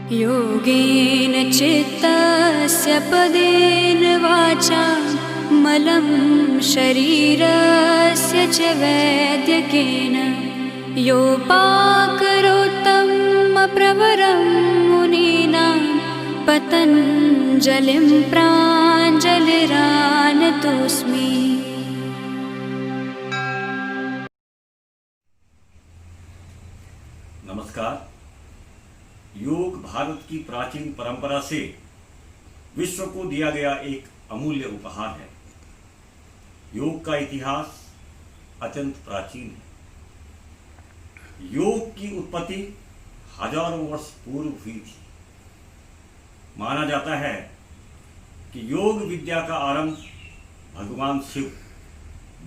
योगेन चित्तस्य पदेन वाचा मलं शरीरस्य च वैद्यकेन योपाकरोत्तं प्रवरं मुनीनां पतञ्जलिं प्राञ्जलिरानतोऽस्मि। नमस्कार। योग भारत की प्राचीन परंपरा से विश्व को दिया गया एक अमूल्य उपहार है। योग का इतिहास अत्यंत प्राचीन है। योग की उत्पत्ति हजारों वर्ष पूर्व हुई थी। माना जाता है कि योग विद्या का आरंभ भगवान शिव,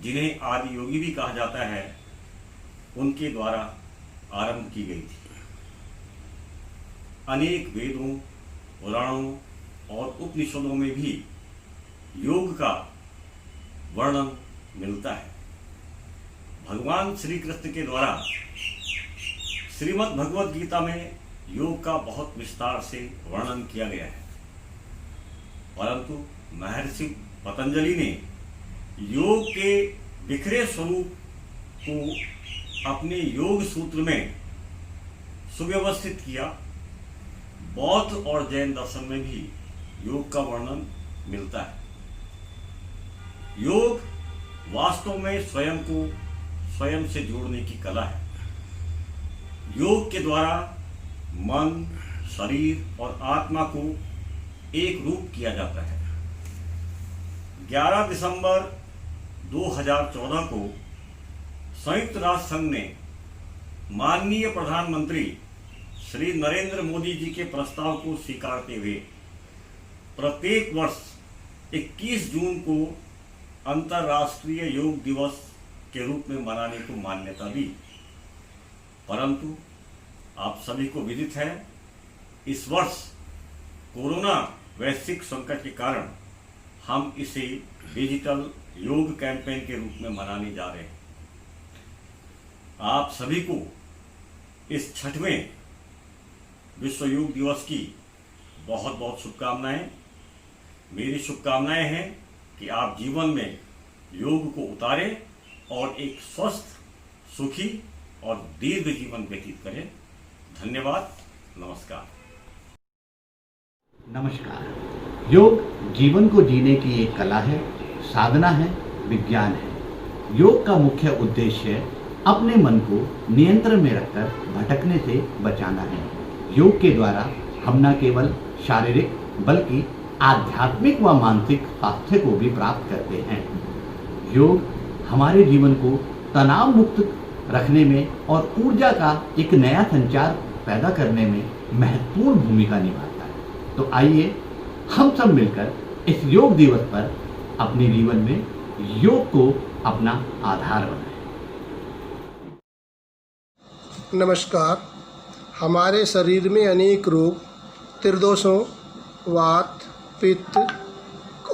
जिन्हें आदि योगी भी कहा जाता है, उनके द्वारा आरंभ की गई थी। अनेक वेदों, पुराणों और उपनिषदों में भी योग का वर्णन मिलता है। भगवान श्री कृष्ण के द्वारा श्रीमद् भगवद गीता में योग का बहुत विस्तार से वर्णन किया गया है, परंतु महर्षि पतंजलि ने योग के बिखरे स्वरूप को अपने योग सूत्र में सुव्यवस्थित किया। बौद्ध और जैन दर्शन में भी योग का वर्णन मिलता है। योग वास्तव में स्वयं को स्वयं से जोड़ने की कला है। योग के द्वारा मन, शरीर और आत्मा को एक रूप किया जाता है। 11 दिसंबर 2014 को संयुक्त राष्ट्र संघ ने माननीय प्रधानमंत्री श्री नरेंद्र मोदी जी के प्रस्ताव को स्वीकारते हुए प्रत्येक वर्ष 21 जून को अंतर्राष्ट्रीय योग दिवस के रूप में मनाने को मान्यता दी। परंतु आप सभी को विदित है, इस वर्ष कोरोना वैश्विक संकट के कारण हम इसे डिजिटल योग कैंपेन के रूप में मनाने जा रहे हैं। आप सभी को इस 6वें विश्व योग दिवस की बहुत बहुत शुभकामनाएं। मेरी शुभकामनाएं हैं कि आप जीवन में योग को उतारें और एक स्वस्थ, सुखी और दीर्घ जीवन व्यतीत करें। धन्यवाद। नमस्कार। नमस्कार। योग जीवन को जीने की एक कला है, साधना है, विज्ञान है। योग का मुख्य उद्देश्य अपने मन को नियंत्रण में रखकर भटकने से बचाना है। योग के द्वारा हम न केवल शारीरिक बल्कि आध्यात्मिक व मानसिक स्वास्थ्य को भी प्राप्त करते हैं। योग हमारे जीवन को तनाव मुक्त रखने में और ऊर्जा का एक नया संचार पैदा करने में महत्वपूर्ण भूमिका निभाता है। तो आइए हम सब मिलकर इस योग दिवस पर अपने जीवन में योग को अपना आधार बनाएं। नमस्कार। हमारे शरीर में अनेक रोग त्रिदोषों, वात, पित्त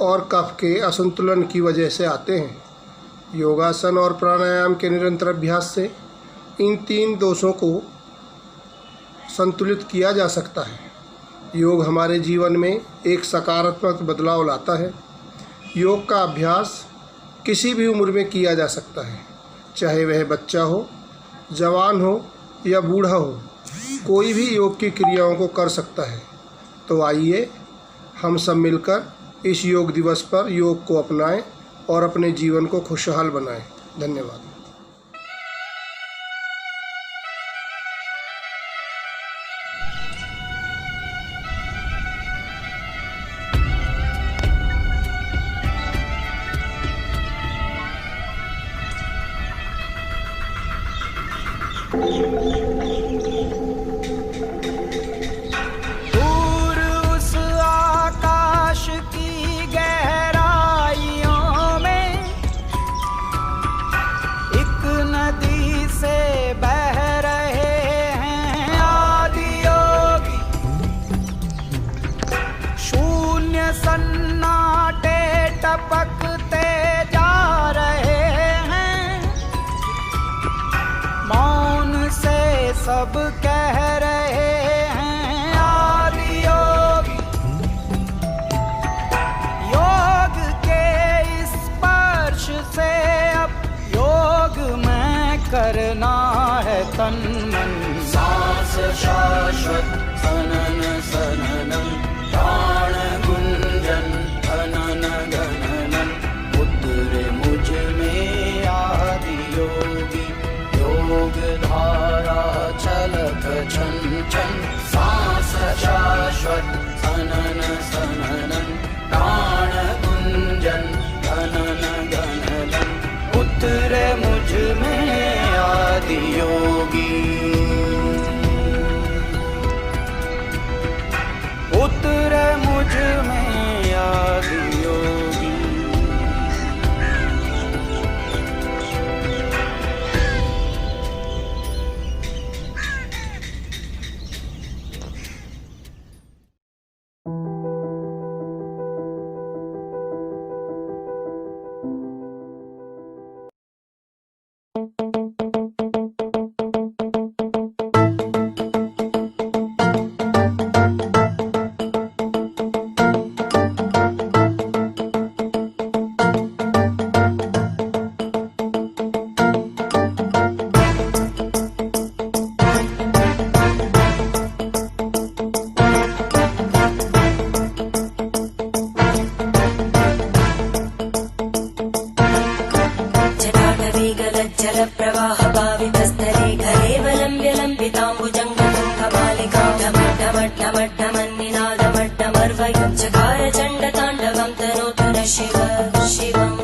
और कफ के असंतुलन की वजह से आते हैं। योगासन और प्राणायाम के निरंतर अभ्यास से इन 3 दोषों को संतुलित किया जा सकता है। योग हमारे जीवन में एक सकारात्मक बदलाव लाता है। योग का अभ्यास किसी भी उम्र में किया जा सकता है, चाहे वह बच्चा हो, जवान हो या बूढ़ा हो। कोई भी योग की क्रियाओं को कर सकता है। तो आइए हम सब मिलकर इस योग दिवस पर योग को अपनाएं और अपने जीवन को खुशहाल बनाएं। धन्यवाद। सन्नाटे टपकते जा रहे हैं, मौन से सब कह रहे हैं। तन्मन सांस शाश्वत सनन सननन प्राण गुंजन धनन गणनन उतरे मुझ में आदि योगी योग धारा चलत छन छन सांस शाश्वत सनन सननन प्राण गुंजन धनन गणनन उतरे मुझ में आदि योगी उतरे मुझ में आदि योगी। जलप्रवाहपावितस्थले घरेवलम्ब्य लम्बिताम्बुजङ्गतुङ्गमालिकां ढमड्ढमड्ढमड्ढमन्निनादमड्ढमर्वयं चकार चण्डताण्डवं तनोतु न शिव शिवम्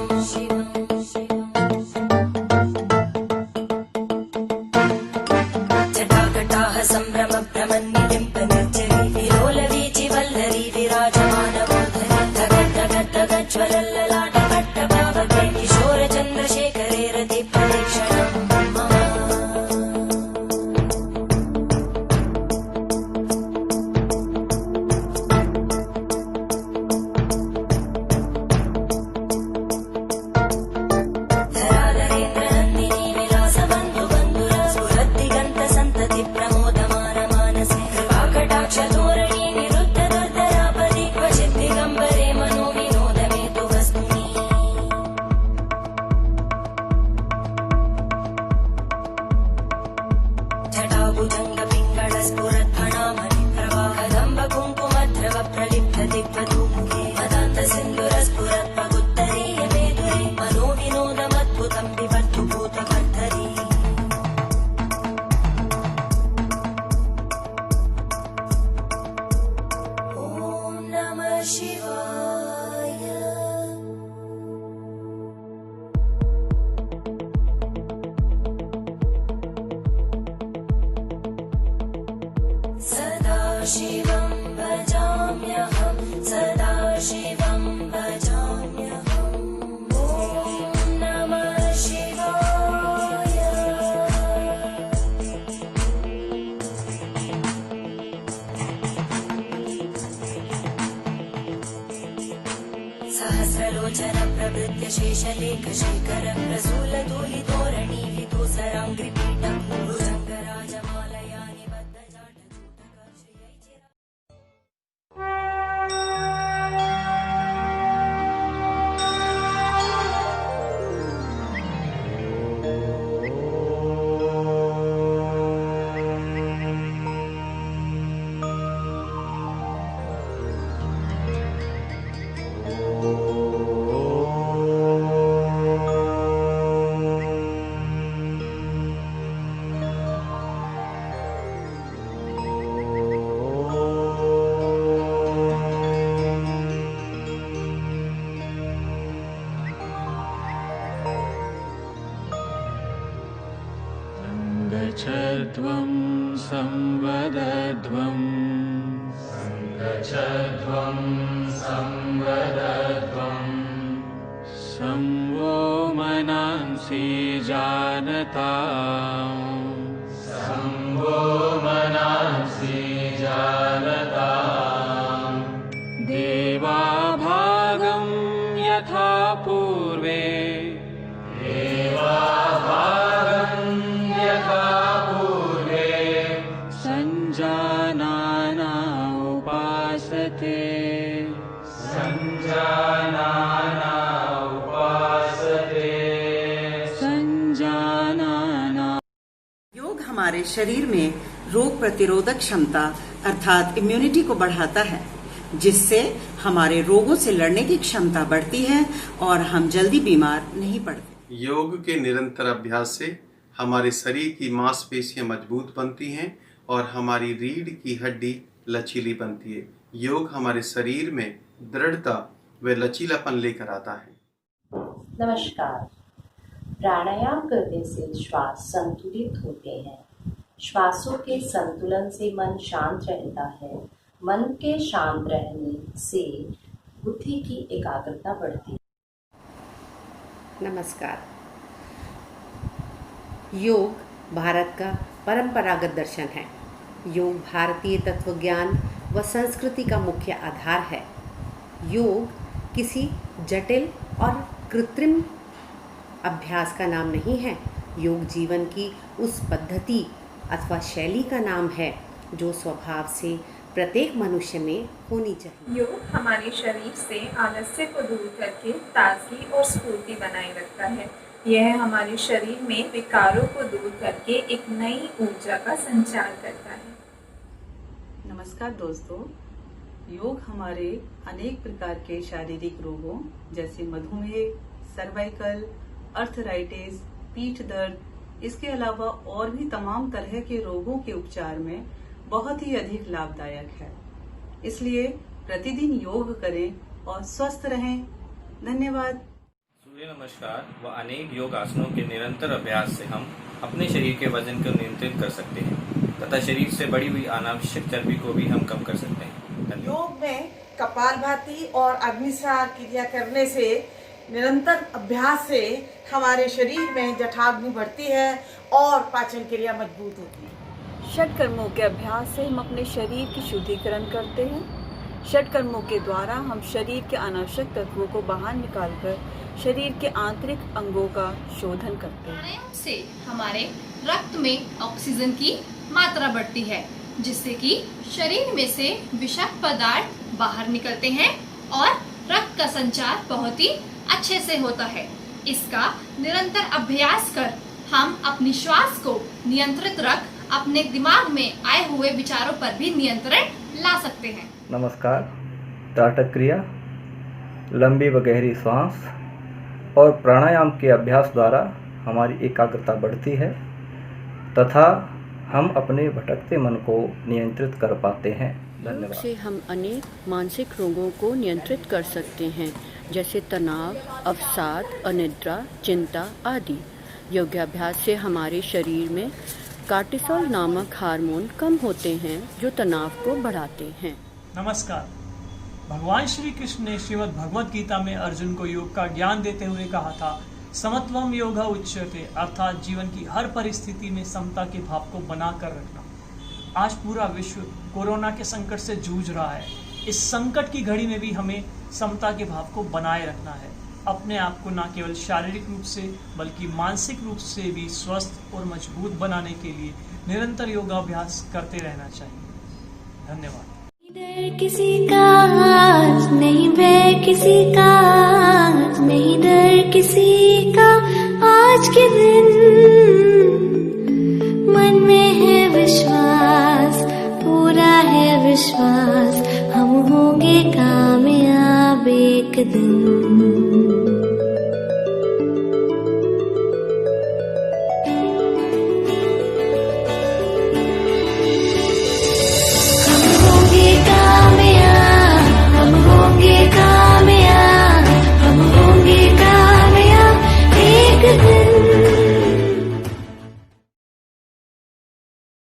जटाकटाः सम्भ्रमभ्रमन्निलिम्पनिर्जरी विलोलवीचि वल्लरी विराजमानमूर्धनि धगद्धगद्धगज्ज्वलल्ललाटकट्टपावके किशोरचन्द्रशेखरे रतिप्रदक्षिणम् धराधरेन्द्रनन्दिनी विलासबन्धुबन्धुरा स्फुरद्दिगन्तसन्तति प्रमोदमानमानसे कृपाकटाक्षतोरणी निरुद्धदुर्धरापदि क्वचित् दिगम्बरे मनोविनोदमेतु वस्तुनि जटाभुजङ्गपिङ्गळस्फुरद्फणामणिप्रवाहदम्बकुङ्कुमद्रव प्रलिप्तदिग्वधूमुखे मदान्तसिन्धुरस्फुरत्प्रगुत्तरीयमेधुरे मनोविनोदमद्भुतं बिभर्तु भूतकर्धरी ॐ नमः शिवाय। सदा शिवं भजाम्यहं सदा शिवं भजाम्यहम् ॐ नमः शिवाय। सहस्रलोचन प्रभृत्य शेषलेखशेखर प्रसूलधूलितोरणी विदूसराङ्घ्रिपीठं भुजङ्गराजमालया निबद्धजाटचूटकाक्षयै गच्छध्वं संवदध्वं संवो मनांसि जानताम् देवा भागं यथा पूर्वे संजानाना उपासते योग हमारे शरीर में रोग प्रतिरोधक क्षमता अर्थात इम्यूनिटी को बढ़ाता है, जिससे हमारे रोगों से लड़ने की क्षमता बढ़ती है और हम जल्दी बीमार नहीं पड़ते। योग के निरंतर अभ्यास से हमारे शरीर की मांसपेशियां मजबूत बनती हैं और हमारी रीढ़ की हड्डी लचीली बनती है। योग हमारे शरीर में दृढ़ता व लचीलापन लेकर आता है। नमस्कार। प्राणायाम करने से श्वास संतुलित होते हैं। श्वासों के संतुलन से मन शांत रहता है। मन के शांत रहने से बुद्धि की एकाग्रता बढ़ती है। नमस्कार। योग भारत का परंपरागत दर्शन है। योग भारतीय तत्वज्ञान व संस्कृति का मुख्य आधार है। योग किसी जटिल और कृत्रिम अभ्यास का नाम नहीं है। योग जीवन की उस पद्धति अथवा शैली का नाम है जो स्वभाव से प्रत्येक मनुष्य में होनी चाहिए। योग हमारे शरीर से आलस्य को दूर करके ताजगी और स्फूर्ति बनाए रखता है। यह हमारे शरीर में विकारों को दूर करके एक नई ऊर्जा का संचार करता है। नमस्कार दोस्तों। योग हमारे अनेक प्रकार के शारीरिक रोगों जैसे मधुमेह, सर्वाइकल, अर्थराइटिस, पीठ दर्द, इसके अलावा और भी तमाम तरह के रोगों के उपचार में बहुत ही अधिक लाभदायक है। इसलिए प्रतिदिन योग करें और स्वस्थ रहें। धन्यवाद। सूर्य नमस्कार व अनेक योग आसनों के निरंतर अभ्यास से हम अपने शरीर के वजन को नियंत्रित कर सकते हैं तथा शरीर से बढ़ी हुई अनावश्यक चर्बी को भी हम कम कर सकते हैं। योग में कपालभाति और अग्निसार क्रिया करने से निरंतर अभ्यास से हमारे शरीर में जठाग्नि बढ़ती है और पाचन क्रिया मजबूत होती है। षट कर्मों के अभ्यास से हम अपने शरीर की शुद्धिकरण करते हैं। षट कर्मों के द्वारा हम शरीर के अनावश्यक तत्वों को बाहर निकालकर शरीर के आंतरिक अंगों का शोधन करते हैं। प्राणायाम से हमारे रक्त में ऑक्सीजन की मात्रा बढ़ती है, जिससे कि शरीर में से विषाक्त पदार्थ बाहर निकलते हैं और रक्त का संचार बहुत ही अच्छे से होता है। इसका निरंतर अभ्यास कर हम अपनी श्वास को नियंत्रित रख अपने दिमाग में आए हुए विचारों पर भी नियंत्रण ला सकते हैं। नमस्कार। त्राटक क्रिया, लंबी व गहरी सांस और प्राणायाम के अभ्यास द्वारा हमारी एकाग्रता बढ़ती है तथा हम अपने भटकते मन को नियंत्रित कर पाते हैं। धन्यवाद। योग से हम अनेक मानसिक रोगों को नियंत्रित कर सकते हैं, जैसे तनाव, अवसाद, अनिद्रा, चिंता आदि। योगाभ्यास से हमारे शरीर में कार्टिसोल नामक हार्मोन कम होते हैं जो तनाव को बढ़ाते हैं। नमस्कार। भगवान श्री कृष्ण ने श्रीमद् भगवद गीता में अर्जुन को योग का ज्ञान देते हुए कहा था, समत्वम योगा उच्यते, अर्थात जीवन की हर परिस्थिति में समता के भाव को बनाकर रखना। आज पूरा विश्व कोरोना के संकट से जूझ रहा है। इस संकट की घड़ी में भी हमें समता के भाव को बनाए रखना है। अपने आप को न केवल शारीरिक रूप से बल्कि मानसिक रूप से भी स्वस्थ और मजबूत बनाने के लिए निरंतर योगाभ्यास करते रहना चाहिए। धन्यवाद। डर किसी का नहीं, भय किसी का नहीं, डर किसी का आज के दिन मन में है विश्वास, पूरा है विश्वास, हम होंगे कामयाब एक दिन।